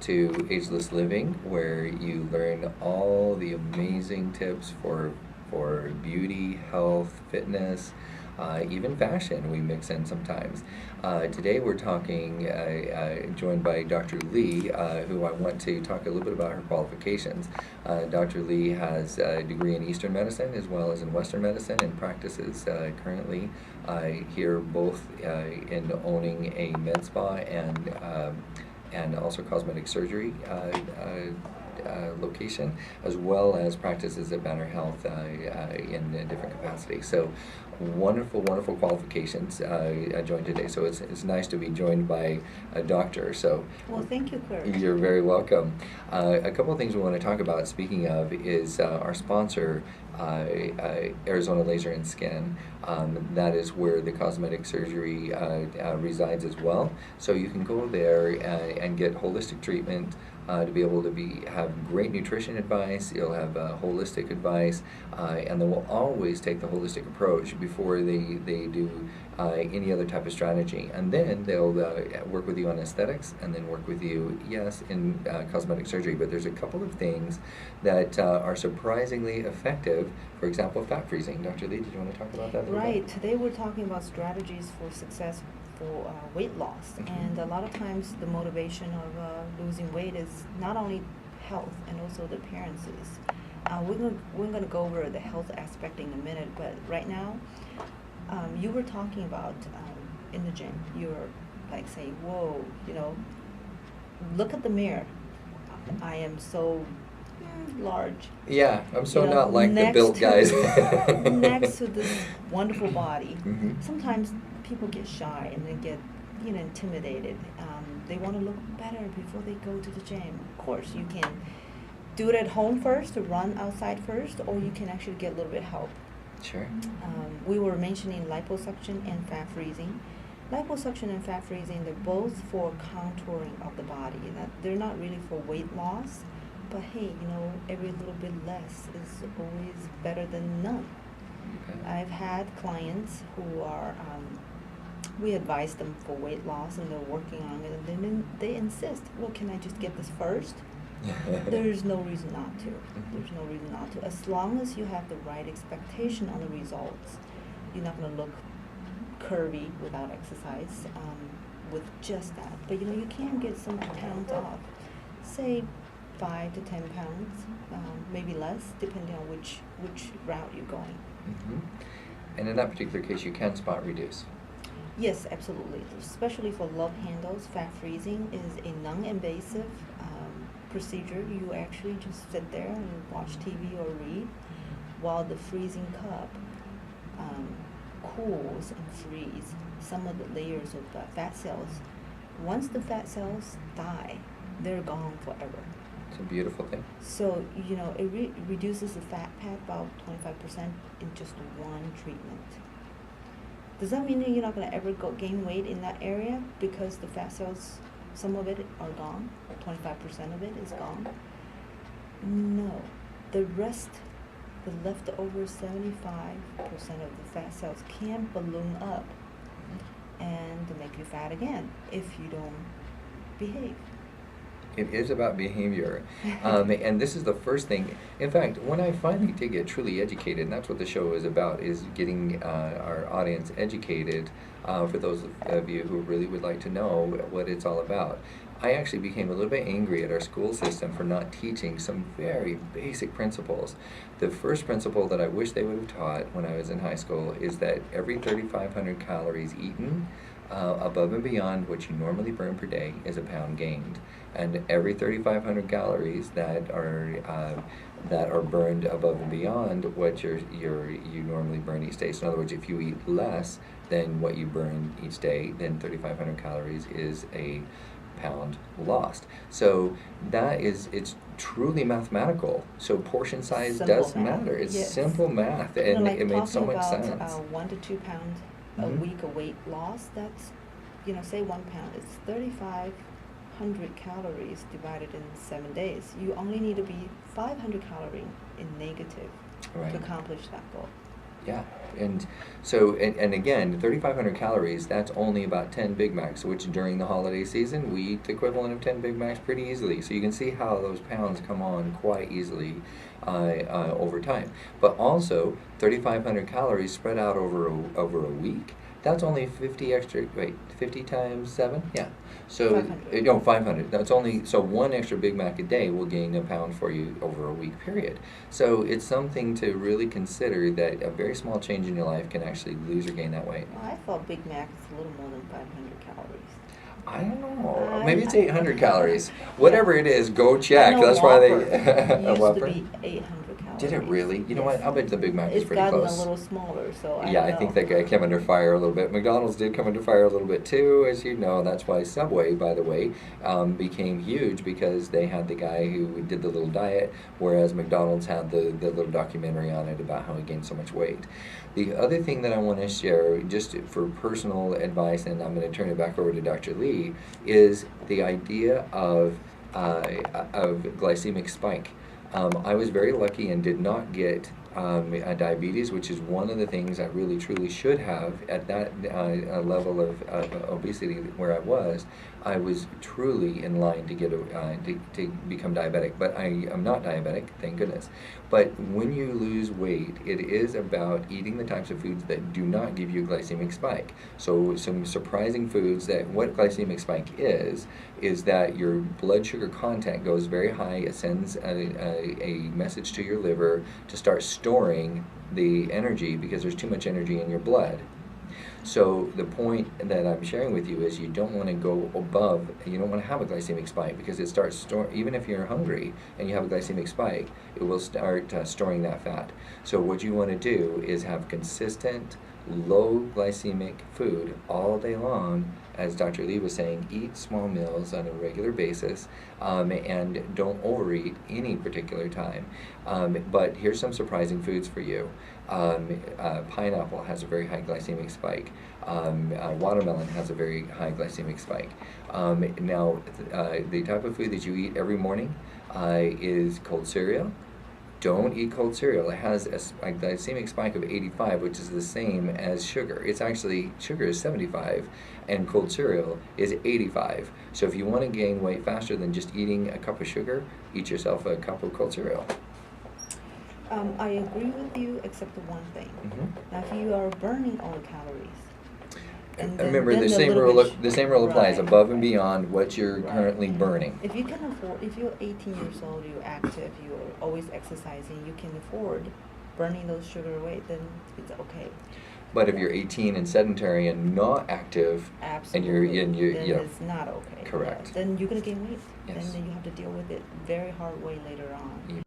to Ageless Living, where you learn all the amazing tips for beauty, health, fitness, even fashion we mix in sometimes. Today we're talking, joined by Dr. Lee, who I want to talk a little bit about her qualifications. Dr. Lee has a degree in Eastern medicine as well as in Western medicine and practices currently here both in owning a med spa and also cosmetic surgery location, as well as practices at Banner Health in a different capacity. So wonderful, wonderful qualifications joined today. So it's nice to be joined by a doctor. So well, thank you, Kurt. You're very welcome. A couple of things we want to talk about, speaking of, is our sponsor, Arizona Laser and Skin. That is where the cosmetic surgery resides as well. So you can go there and get holistic treatment to be able to have great nutrition advice. You'll have holistic advice, and they will always take the holistic approach before they do any other type of strategy. And then they'll work with you on aesthetics, and then work with you, yes, in cosmetic surgery. But there's a couple of things that are surprisingly effective. For example, fat freezing. Dr. Lee, did you want to talk about that a little Right. bit? Today we're talking about strategies for success for weight loss. Mhm. And a lot of times the motivation of losing weight is not only health and also the appearances. We're gonna go over the health aspect in a minute, but right now, you were talking about in the gym. You're like saying, "Whoa, look at the mirror. I am so large." Yeah, I'm so You know, not like the next built to- guys. next to this wonderful body. Mhm. Sometimes people get shy and they get, intimidated. They want to look better before they go to the gym. Of course, you can do it at home first, or run outside first, or you can actually get a little bit of help. Sure. We were mentioning liposuction and fat freezing. Liposuction and fat freezing, they're both for contouring of the body. They're not really for weight loss, but hey, every little bit less is always better than none. Okay. I've had clients who are, we advise them for weight loss and they're working on it, and then they insist, well, can I just get this first? There's no reason not to. There's no reason not to. As long as you have the right expectation on the results, you're not going to look curvy without exercise with just that. But you can get some pounds off, say 5 to 10 pounds, maybe less, depending on which route you're going. Mm-hmm. And in that particular case, you can spot reduce. Yes, absolutely. Especially for love handles, fat freezing is a non-invasive procedure. You actually just sit there and watch TV or read while the freezing cup cools and frees some of the layers of the fat cells. Once the fat cells die, they're gone forever. It's a beautiful thing. So, it reduces the fat pad about 25% in just one treatment. Does that mean that you're not going to ever gain weight in that area because the fat cells, some of it are gone, 25% of it is gone? No. The rest, the leftover 75% of the fat cells can balloon up and make you fat again if you don't behave. It is about behavior. And this is the first thing. In fact, when I finally did get truly educated, and that's what the show is about, is getting our audience educated, for those of you who really would like to know what it's all about. I actually became a little bit angry at our school system for not teaching some very basic principles. The first principle that I wish they would have taught when I was in high school is that every 3,500 calories eaten above and beyond what you normally burn per day is a pound gained. And every 3,500 calories that are burned above and beyond what you normally burn each day. So in other words, if you eat less than what you burn each day, then 3,500 calories is a pound lost. So it's truly mathematical. So portion size Simple does math. matter. It's Yes. simple math, and Like it made so talking much about, sense. 1 to 2 pounds a Mhm. week of weight loss, that's, say 1 pound, it's 3,500 calories divided in 7 days. You only need to be 500 calories in negative Right. to accomplish that goal. Yeah, and so, and again, 3,500 calories, that's only about 10 Big Macs, which during the holiday season, we eat the equivalent of 10 Big Macs pretty easily. So you can see how those pounds come on quite easily over time. But also, 3,500 calories spread out over a week, that's only 50 extra, wait, 50 times 7? Yeah. So, 500. no, 500. That's only, so one extra Big Mac a day will gain a pound for you over a week period. So it's something to really consider that a very small change in your life can actually lose or gain that weight. Well, I thought Big Mac is a little more than 500 calories. I don't know. I- Maybe it's I- 800 calories. Whatever it is, go I check. know That's why they. Whopper A used Whopper? to be 800 calories. Did it really? You know what? Yes. I'll bet the Big Mac is It's pretty gotten close. a little smaller, so I Yeah, don't I think know. that guy came under fire a little bit. McDonald's did come under fire a little bit too, as you know. That's why Subway, by the way, became huge because they had the guy who did the little diet, whereas McDonald's had the little documentary on it about how he gained so much weight. The other thing that I want to share, just for personal advice, and I'm going to turn it back over to Dr. Lee, is the idea of glycemic spike. I was very lucky and did not get diabetes, which is one of the things I really truly should have at that level of obesity where I was. I was truly in line to get to become diabetic, but I am not diabetic, thank goodness. But when you lose weight, it is about eating the types of foods that do not give you a glycemic spike. So some surprising foods that what glycemic spike is that your blood sugar content goes very high. It sends a message to your liver to start storing the energy because there's too much energy in your blood. So the point that I'm sharing with you is you don't want to go above, you don't want to have a glycemic spike because it starts storing, even if you're hungry and you have a glycemic spike, it will start storing that fat. So what you want to do is have consistent, low glycemic food all day long. As Dr. Lee was saying, eat small meals on a regular basis and don't overeat any particular time. But here's some surprising foods for you. Pineapple has a very high glycemic spike. Watermelon has a very high glycemic spike. Now, the type of food that you eat every morning is cold cereal. Don't eat cold cereal. It has a glycemic spike of 85, which is the same as sugar. It's actually, sugar is 75, and cold cereal is 85. So if you want to gain weight faster than just eating a cup of sugar, eat yourself a cup of cold cereal. I agree with you, except for one thing. Mm-hmm. Now, if you are burning all the calories, and then, Remember, then the a same little rule. bit The same rule applies right. above and beyond what you're Right. currently burning. If you can afford, if you're 18 years old, you're active, you're always exercising, you can afford burning those sugar away, then it's okay. But if you're 18 and sedentary and not active, Absolutely. then Then it's not okay. Correct. Yeah. Then you're gonna gain weight. Yes. And then you have to deal with it very hard way later on. You